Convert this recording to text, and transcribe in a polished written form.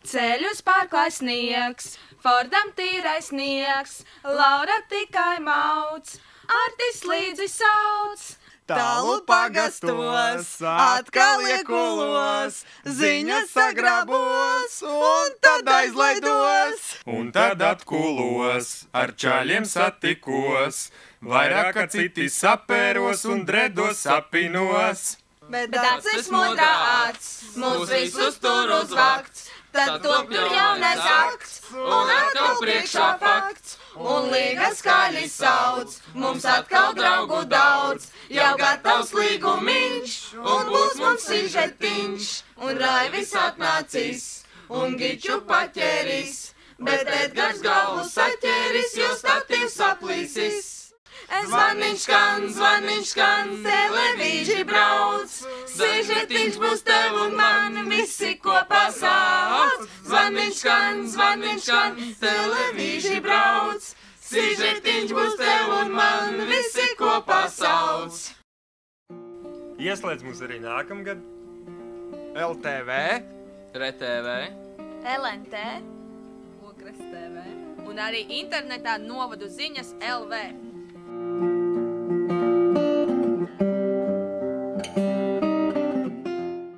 ceļus pārklāj sniegs, Fordam tīrais sniegs, Laura tikai mauc, Artis līdzi sauc. Tālu pagastos, atkal iekulos, ziņas sagrabos, un tad aizlaidos. Un tad atkulos, ar čaļiem satikos, vairāk kā citi sapēros un dredos sapinos. Bet acis modrā acs, mūs visus tur uzvakts, tad top tur jaunais akts, un atkal priekšā fakts, un līga skaļi sauc, mums atkal draugu daudz, jau gatavs līgumiņš, un būs mums sižetiņš, un Raivis atnācis, un Giču paķēris, bet Edgars galvu saķēris, jo statīvs saplīsis. Zvaniņš skan, televīži brauc, sižetiņš būs tev un man, visi kopā sauc. Zvaniņš skan, televīži brauc, sižetiņš būs tev un man, visi kopā sauc. Ieslēdz mūs arī nākamgad. LTV, RTV, LNT, Ogres TV un arī internetā novadu ziņas LV.